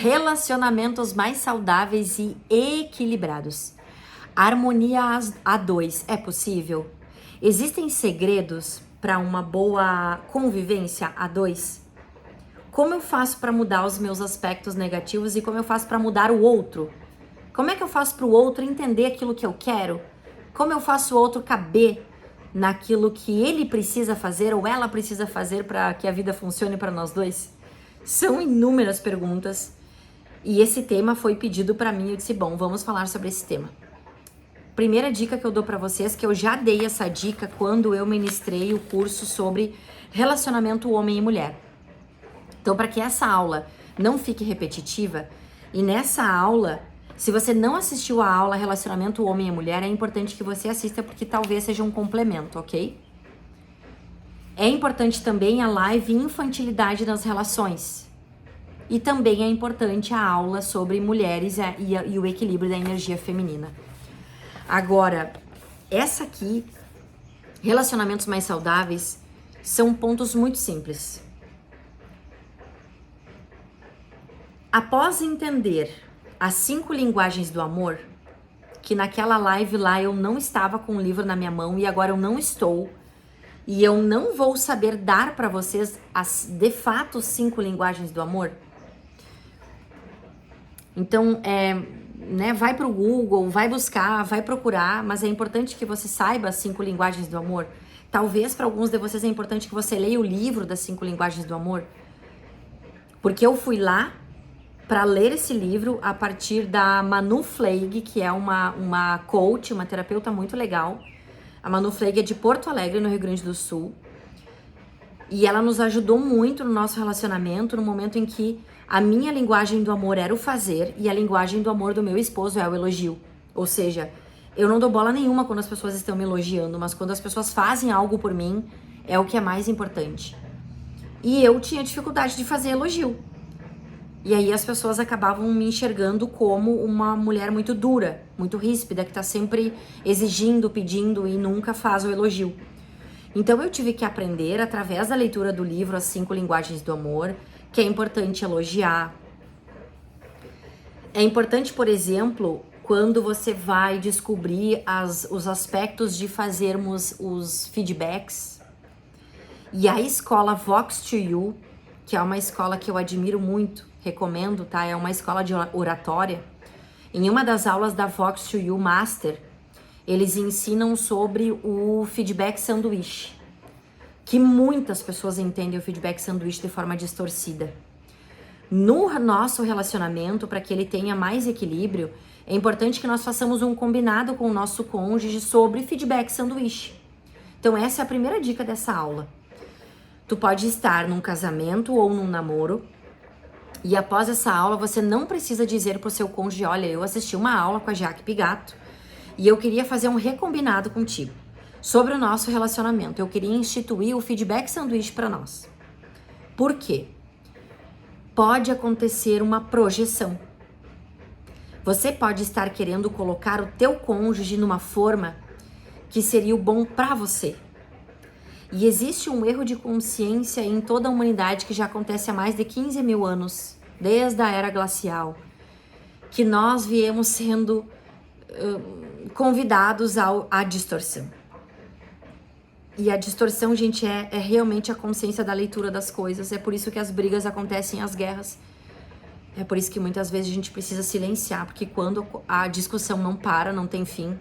Relacionamentos mais saudáveis e equilibrados. Harmonia a dois é possível? Existem segredos para uma boa convivência a dois? Como eu faço para mudar os meus aspectos negativos e como eu faço para mudar o outro? Como é que eu faço para o outro entender aquilo que eu quero? Como eu faço o outro caber naquilo que ele precisa fazer ou ela precisa fazer para que a vida funcione para nós dois? São inúmeras perguntas e esse tema foi pedido para mim. Eu disse, bom, vamos falar sobre esse tema. Primeira dica que eu dou para vocês, que eu já dei essa dica quando eu ministrei o curso sobre relacionamento homem e mulher. Então, para que essa aula não fique repetitiva, e nessa aula, se você não assistiu a aula Relacionamento Homem e Mulher, é importante que você assista porque talvez seja um complemento, ok? É importante também a live Infantilidade nas Relações. E também é importante a aula sobre mulheres e o equilíbrio da energia feminina. Agora, essa aqui, relacionamentos mais saudáveis, são pontos muito simples. Após entender as 5 linguagens do amor, que naquela live lá eu não estava com o livro na minha mão e agora eu não estou, e eu não vou saber dar para vocês as de fato 5 linguagens do amor. Então, vai pro Google, vai buscar, vai procurar, mas é importante que você saiba as 5 linguagens do amor. Talvez para alguns de vocês é importante que você leia o livro das 5 linguagens do amor, porque eu fui lá para ler esse livro a partir da Manu Fleig, que é uma coach, uma terapeuta muito legal. A Manu Fleig é de Porto Alegre, no Rio Grande do Sul. E ela nos ajudou muito no nosso relacionamento, no momento em que a minha linguagem do amor era o fazer e a linguagem do amor do meu esposo é o elogio. Ou seja, eu não dou bola nenhuma quando as pessoas estão me elogiando, mas quando as pessoas fazem algo por mim, é o que é mais importante. E eu tinha dificuldade de fazer elogio. E aí as pessoas acabavam me enxergando como uma mulher muito dura, muito ríspida, que tá sempre exigindo, pedindo e nunca faz o elogio. Então eu tive que aprender, através da leitura do livro As 5 Linguagens do Amor, que é importante elogiar. É importante, por exemplo, quando você vai descobrir os aspectos de fazermos os feedbacks. E a escola Vox to You, que é uma escola que eu admiro muito, recomendo, tá? É uma escola de oratória. Em uma das aulas da Vox to You Master, eles ensinam sobre o feedback sanduíche, que muitas pessoas entendem o feedback sanduíche de forma distorcida. No nosso relacionamento, para que ele tenha mais equilíbrio, é importante que nós façamos um combinado com o nosso cônjuge sobre feedback sanduíche. Então essa é a primeira dica dessa aula. Tu pode estar num casamento ou num namoro, e após essa aula você não precisa dizer pro seu cônjuge, olha, eu assisti uma aula com a Jaque Pigato e eu queria fazer um recombinado contigo sobre o nosso relacionamento. Eu queria instituir o feedback sanduíche para nós. Por quê? Pode acontecer uma projeção. Você pode estar querendo colocar o teu cônjuge numa forma que seria o bom para você. E existe um erro de consciência em toda a humanidade que já acontece há mais de 15 mil anos, desde a era glacial, que nós viemos sendo convidados à distorção. E a distorção, gente, é realmente a consciência da leitura das coisas. É por isso que as brigas acontecem, as guerras. É por isso que muitas vezes a gente precisa silenciar, porque quando a discussão não para, não tem fim,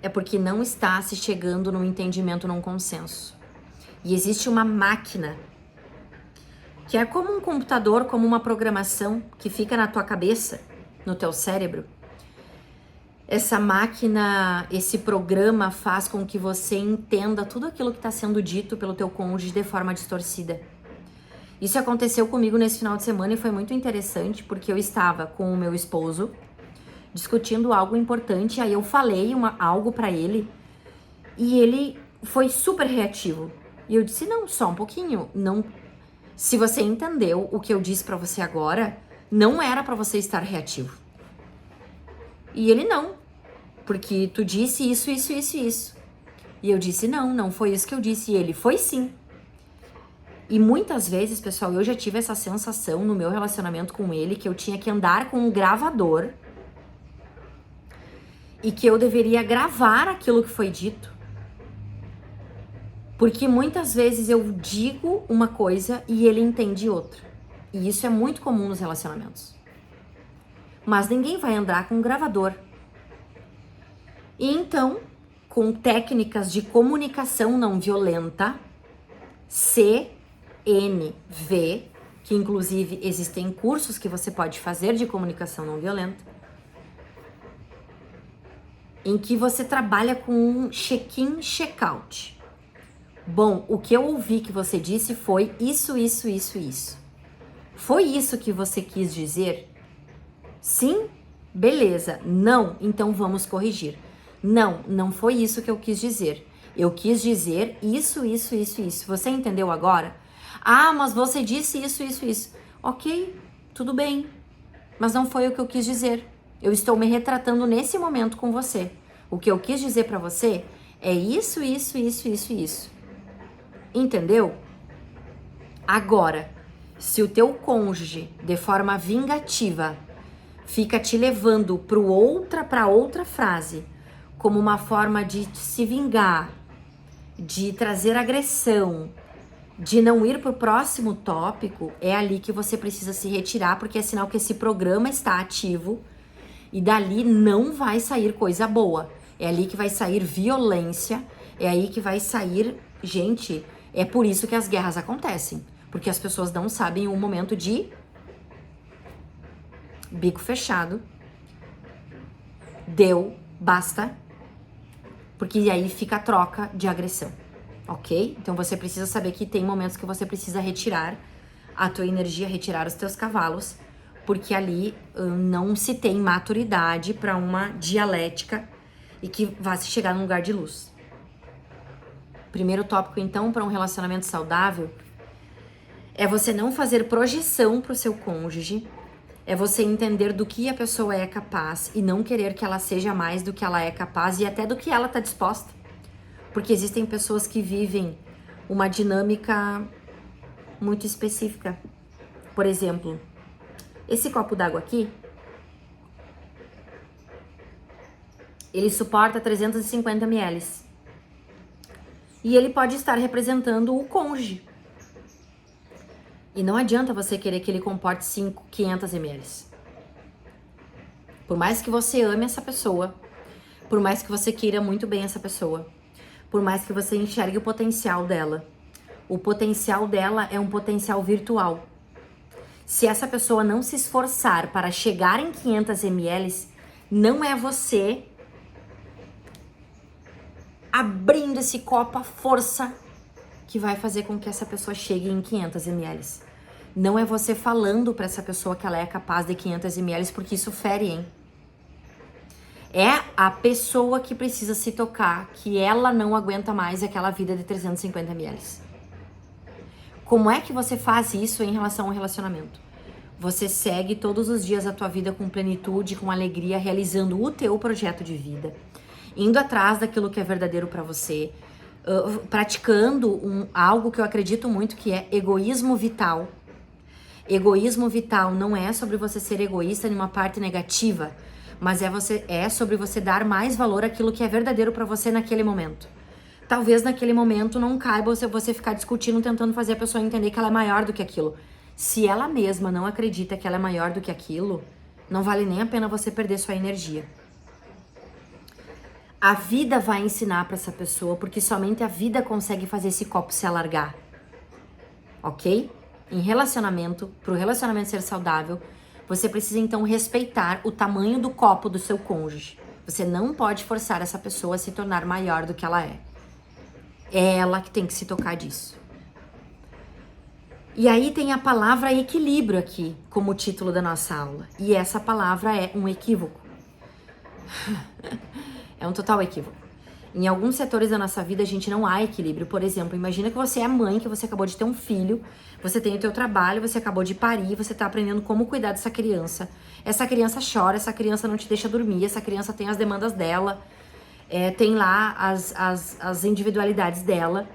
é porque não está se chegando num entendimento, num consenso. E existe uma máquina, que é como um computador, como uma programação que fica na tua cabeça, no teu cérebro. Essa máquina, esse programa faz com que você entenda tudo aquilo que está sendo dito pelo teu cônjuge de forma distorcida. Isso aconteceu comigo nesse final de semana e foi muito interessante, porque eu estava com o meu esposo discutindo algo importante, aí eu falei algo pra ele e ele foi super reativo. E eu disse, não, só um pouquinho, não. Se você entendeu o que eu disse pra você agora, não era pra você estar reativo. E ele, não, porque tu disse isso, isso. E eu disse, não foi isso que eu disse. E ele, foi sim. E muitas vezes, pessoal, eu já tive essa sensação no meu relacionamento com ele, que eu tinha que andar com um gravador e que eu deveria gravar aquilo que foi dito. Porque muitas vezes eu digo uma coisa e ele entende outra. E isso é muito comum nos relacionamentos. Mas ninguém vai andar com um gravador. E então, com técnicas de comunicação não violenta, CNV, que inclusive existem cursos que você pode fazer de comunicação não violenta, em que você trabalha com um check-in, check-out. Bom, o que eu ouvi que você disse foi isso, isso, isso, isso. Foi isso que você quis dizer? Sim? Beleza. Não? Então vamos corrigir. Não, não foi isso que eu quis dizer. Eu quis dizer isso, isso, isso, isso. Você entendeu agora? Ah, mas você disse isso, isso, isso. Ok, tudo bem. Mas não foi o que eu quis dizer. Eu estou me retratando nesse momento com você. O que eu quis dizer pra você é isso, isso, isso, isso, isso. Entendeu? Agora, se o teu cônjuge, de forma vingativa, fica te levando para outra frase, como uma forma de se vingar, de trazer agressão, de não ir pro próximo tópico, é ali que você precisa se retirar, porque é sinal que esse programa está ativo e dali não vai sair coisa boa. É ali que vai sair violência, é aí que vai sair... Gente, é por isso que as guerras acontecem, porque as pessoas não sabem o momento de bico fechado, deu, basta, porque aí fica a troca de agressão, ok? Então você precisa saber que tem momentos que você precisa retirar a tua energia, retirar os teus cavalos, porque ali não se tem maturidade para uma dialética e que vá se chegar num lugar de luz. Primeiro tópico, então, para um relacionamento saudável é você não fazer projeção para o seu cônjuge, é você entender do que a pessoa é capaz e não querer que ela seja mais do que ela é capaz e até do que ela está disposta. Porque existem pessoas que vivem uma dinâmica muito específica. Por exemplo, esse copo d'água aqui, ele suporta 350 ml. E ele pode estar representando o cônjuge. E não adianta você querer que ele comporte 500 ml. Por mais que você ame essa pessoa, por mais que você queira muito bem essa pessoa, por mais que você enxergue o potencial dela, o potencial dela é um potencial virtual. Se essa pessoa não se esforçar para chegar em 500 ml, não é você abrindo esse copo à força que vai fazer com que essa pessoa chegue em 500 ml. Não é você falando para essa pessoa que ela é capaz de 500 ml, porque isso fere, hein? É a pessoa que precisa se tocar, que ela não aguenta mais aquela vida de 350 ml. Como é que você faz isso em relação ao relacionamento? Você segue todos os dias a tua vida com plenitude, com alegria, realizando o teu projeto de vida, indo atrás daquilo que é verdadeiro para você, praticando algo que eu acredito muito, que é egoísmo vital. Egoísmo vital não é sobre você ser egoísta em uma parte negativa, mas é sobre você dar mais valor àquilo que é verdadeiro para você naquele momento. Talvez naquele momento não caiba você ficar discutindo, tentando fazer a pessoa entender que ela é maior do que aquilo. Se ela mesma não acredita que ela é maior do que aquilo, não vale nem a pena você perder sua energia. A vida vai ensinar para essa pessoa, porque somente a vida consegue fazer esse copo se alargar. Ok? Em relacionamento, para o relacionamento ser saudável, você precisa então respeitar o tamanho do copo do seu cônjuge. Você não pode forçar essa pessoa a se tornar maior do que ela é. É ela que tem que se tocar disso. E aí tem a palavra equilíbrio aqui, como título da nossa aula. E essa palavra é um equívoco. É um total equívoco. Em alguns setores da nossa vida, a gente não há equilíbrio. Por exemplo, imagina que você é mãe, que você acabou de ter um filho, você tem o teu trabalho, você acabou de parir, você tá aprendendo como cuidar dessa criança. Essa criança chora, essa criança não te deixa dormir, essa criança tem as demandas dela, tem lá as individualidades dela.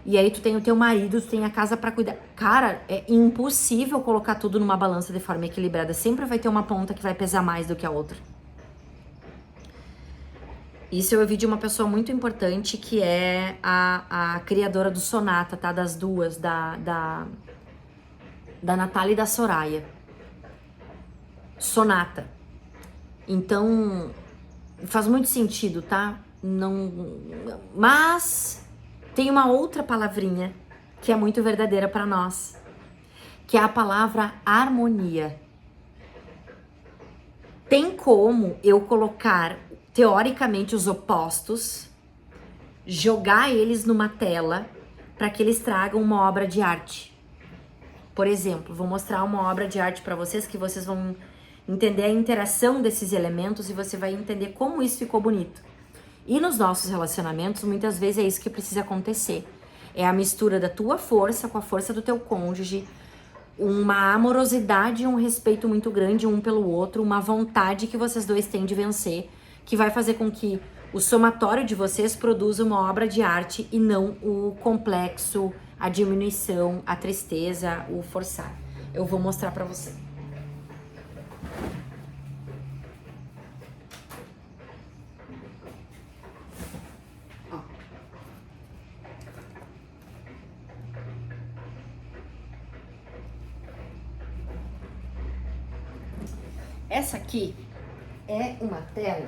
E aí tu tem o teu marido, tu tem a casa pra cuidar. Cara, é impossível colocar tudo numa balança de forma equilibrada. Sempre vai ter uma ponta que vai pesar mais do que a outra. Isso eu ouvi de uma pessoa muito importante, que é a criadora do Sonata, tá? Das duas, da Natália e da Soraya. Sonata. Então, faz muito sentido, tá? Não, mas tem uma outra palavrinha que é muito verdadeira para nós, que é a palavra harmonia. Tem como eu colocar, teoricamente, os opostos, jogar eles numa tela para que eles tragam uma obra de arte. Por exemplo, vou mostrar uma obra de arte para vocês, que vocês vão entender a interação desses elementos e você vai entender como isso ficou bonito. E nos nossos relacionamentos, muitas vezes é isso que precisa acontecer. É a mistura da tua força com a força do teu cônjuge, uma amorosidade e um respeito muito grande um pelo outro, uma vontade que vocês dois têm de vencer, que vai fazer com que o somatório de vocês produza uma obra de arte e não o complexo, a diminuição, a tristeza, o forçar. Eu vou mostrar pra você. Essa aqui é uma tela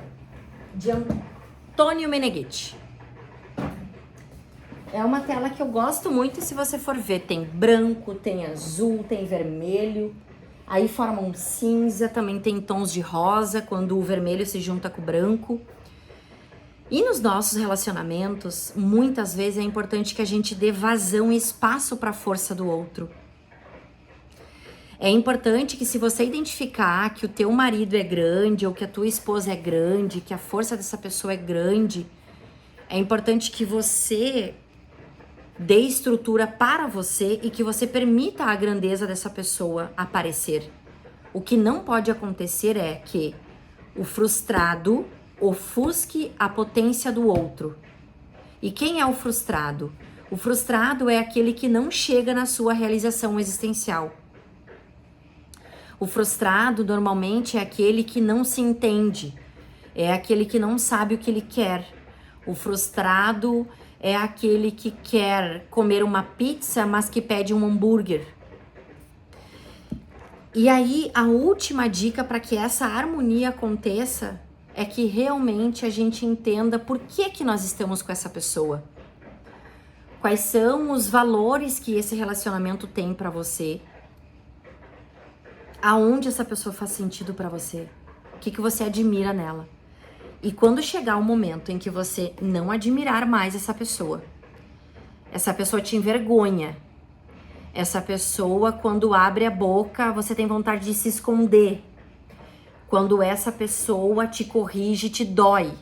de Antônio Meneghetti. É uma tela que eu gosto muito, e se você for ver, tem branco, tem azul, tem vermelho, aí forma um cinza, também tem tons de rosa, quando o vermelho se junta com o branco. E nos nossos relacionamentos, muitas vezes é importante que a gente dê vazão e espaço para a força do outro. É importante que, se você identificar que o teu marido é grande ou que a tua esposa é grande, que a força dessa pessoa é grande, é importante que você dê estrutura para você e que você permita a grandeza dessa pessoa aparecer. O que não pode acontecer é que o frustrado ofusque a potência do outro. E quem é o frustrado? O frustrado é aquele que não chega na sua realização existencial. O frustrado normalmente é aquele que não se entende, é aquele que não sabe o que ele quer. O frustrado é aquele que quer comer uma pizza, mas que pede um hambúrguer. E aí, a última dica para que essa harmonia aconteça é que realmente a gente entenda por que nós estamos com essa pessoa. Quais são os valores que esse relacionamento tem para você? Aonde essa pessoa faz sentido para você? O que você admira nela? E quando chegar o momento em que você não admirar mais essa pessoa te envergonha, essa pessoa, quando abre a boca, você tem vontade de se esconder, quando essa pessoa te corrige, te dói.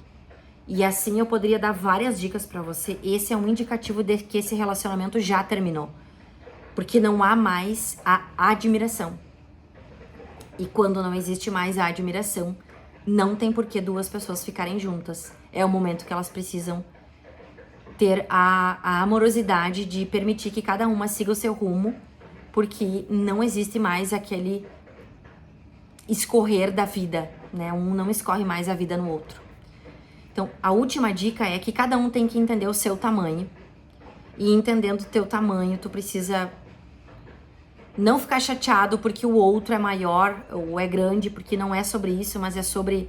E assim eu poderia dar várias dicas para você. Esse é um indicativo de que esse relacionamento já terminou, porque não há mais a admiração. E quando não existe mais a admiração, não tem por que duas pessoas ficarem juntas. É o momento que elas precisam ter a amorosidade de permitir que cada uma siga o seu rumo, porque não existe mais aquele escorrer da vida, né? Um não escorre mais a vida no outro. Então, a última dica é que cada um tem que entender o seu tamanho. E entendendo o teu tamanho, tu precisa não ficar chateado porque o outro é maior ou é grande, porque não é sobre isso, mas é sobre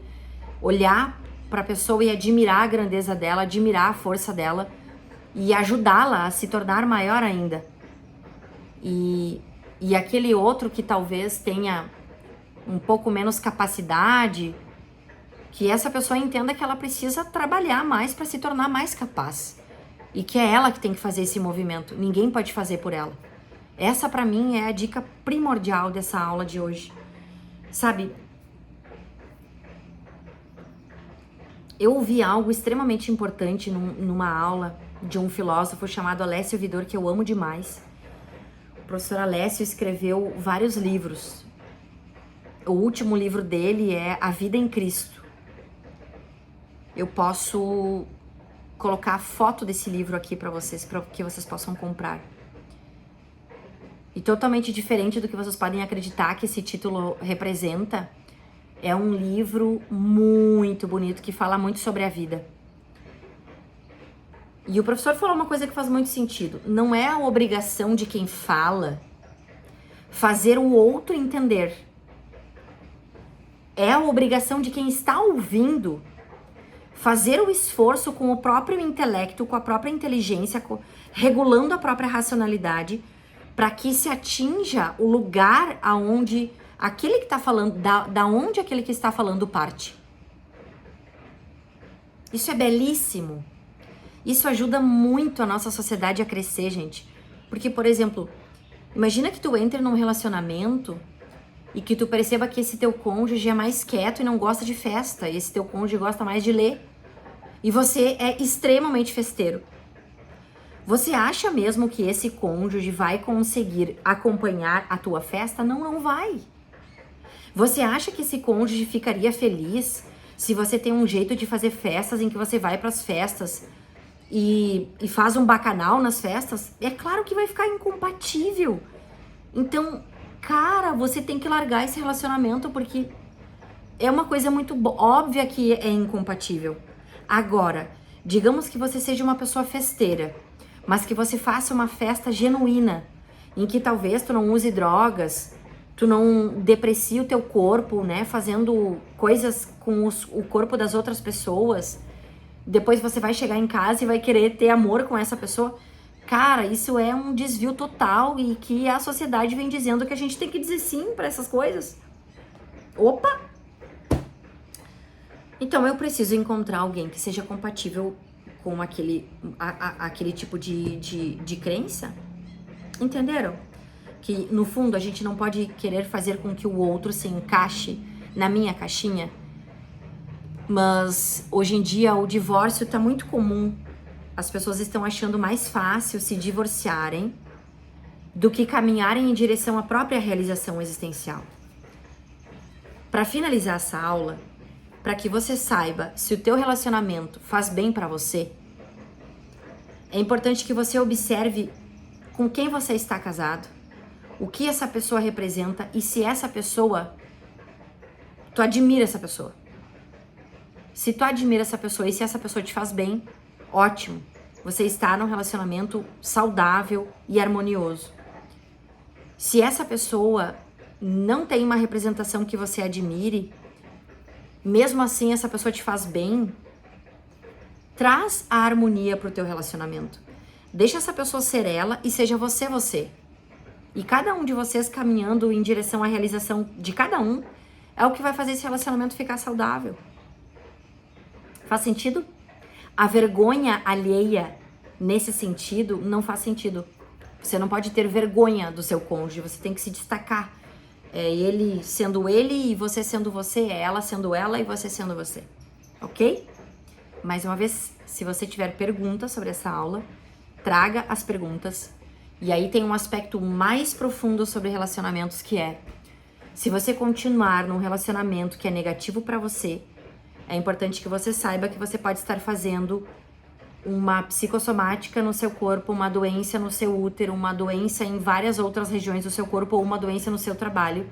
olhar para a pessoa e admirar a grandeza dela, admirar a força dela e ajudá-la a se tornar maior ainda. E aquele outro que talvez tenha um pouco menos capacidade, que essa pessoa entenda que ela precisa trabalhar mais para se tornar mais capaz. E que é ela que tem que fazer esse movimento, ninguém pode fazer por ela. Essa pra mim é a dica primordial dessa aula de hoje. Sabe, eu ouvi algo extremamente importante numa aula de um filósofo chamado Alessio Vidor, que eu amo demais. O professor Alessio escreveu vários livros. O último livro dele é A Vida em Cristo. Eu posso colocar a foto desse livro aqui para que vocês possam comprar. E totalmente diferente do que vocês podem acreditar que esse título representa, é um livro muito bonito que fala muito sobre a vida. E o professor falou uma coisa que faz muito sentido. Não é a obrigação de quem fala fazer o outro entender. É a obrigação de quem está ouvindo fazer o esforço com o próprio intelecto, com a própria inteligência, regulando a própria racionalidade, para que se atinja o lugar aonde aquele que está falando, da onde aquele que está falando parte. Isso é belíssimo. Isso ajuda muito a nossa sociedade a crescer, gente. Porque, por exemplo, imagina que tu entre num relacionamento e que tu perceba que esse teu cônjuge é mais quieto e não gosta de festa, e esse teu cônjuge gosta mais de ler. E você é extremamente festeiro. Você acha mesmo que esse cônjuge vai conseguir acompanhar a tua festa? Não, não vai. Você acha que esse cônjuge ficaria feliz se você tem um jeito de fazer festas em que você vai para as festas e faz um bacanal nas festas? É claro que vai ficar incompatível. Então, cara, você tem que largar esse relacionamento porque é uma coisa muito óbvia que é incompatível. Agora, digamos que você seja uma pessoa festeira, mas que você faça uma festa genuína, em que talvez tu não use drogas, tu não deprecie o teu corpo, né, fazendo coisas com o corpo das outras pessoas. Depois você vai chegar em casa e vai querer ter amor com essa pessoa. Cara, isso é um desvio total e que a sociedade vem dizendo que a gente tem que dizer sim para essas coisas. Opa! Então eu preciso encontrar alguém que seja compatível com aquele tipo de crença. Entenderam? Que no fundo a gente não pode querer fazer com que o outro se encaixe na minha caixinha. Mas hoje em dia o divórcio tá muito comum. As pessoas estão achando mais fácil se divorciarem do que caminharem em direção à própria realização existencial. Para finalizar essa aula, para que você saiba se o teu relacionamento faz bem para você, é importante que você observe com quem você está casado, o que essa pessoa representa e se essa pessoa, tu admira essa pessoa. Se tu admira essa pessoa e se essa pessoa te faz bem, ótimo. Você está num relacionamento saudável e harmonioso. Se essa pessoa não tem uma representação que você admire, mesmo assim essa pessoa te faz bem, traz a harmonia pro teu relacionamento. Deixa essa pessoa ser ela e seja você, você. E cada um de vocês caminhando em direção à realização de cada um é o que vai fazer esse relacionamento ficar saudável. Faz sentido? A vergonha alheia nesse sentido não faz sentido. Você não pode ter vergonha do seu cônjuge, você tem que se destacar. É ele sendo ele e você sendo você, é ela sendo ela e você sendo você. Ok? Mais uma vez, se você tiver perguntas sobre essa aula, traga as perguntas. E aí tem um aspecto mais profundo sobre relacionamentos que é: se você continuar num relacionamento que é negativo para você, é importante que você saiba que você pode estar fazendo uma psicossomática no seu corpo, uma doença no seu útero, uma doença em várias outras regiões do seu corpo ou uma doença no seu trabalho,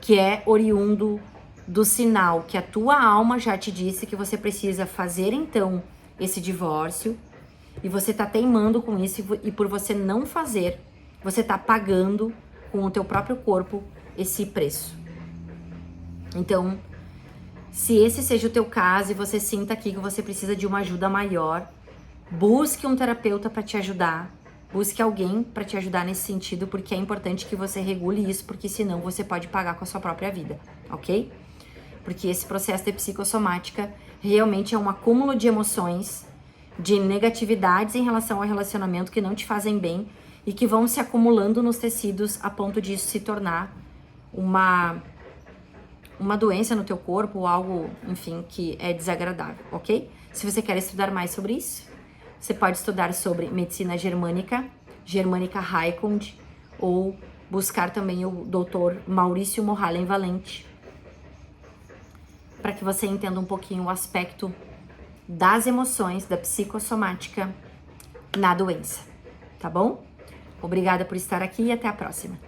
que é oriundo do sinal que a tua alma já te disse que você precisa fazer então esse divórcio, e você tá teimando com isso e por você não fazer, você tá pagando com o teu próprio corpo esse preço. Então, se esse seja o teu caso e você sinta aqui que você precisa de uma ajuda maior, busque um terapeuta para te ajudar, busque alguém para te ajudar nesse sentido, porque é importante que você regule isso, porque senão você pode pagar com a sua própria vida, ok? Porque esse processo de psicossomática realmente é um acúmulo de emoções, de negatividades em relação ao relacionamento que não te fazem bem e que vão se acumulando nos tecidos a ponto de isso se tornar uma doença no teu corpo ou algo, enfim, que é desagradável, ok? Se você quer estudar mais sobre isso, você pode estudar sobre medicina germânica, Germânica Heilkunde, ou buscar também o Dr. Maurício Mohallen Valente, para que você entenda um pouquinho o aspecto das emoções, da psicossomática na doença, tá bom? Obrigada por estar aqui e até a próxima.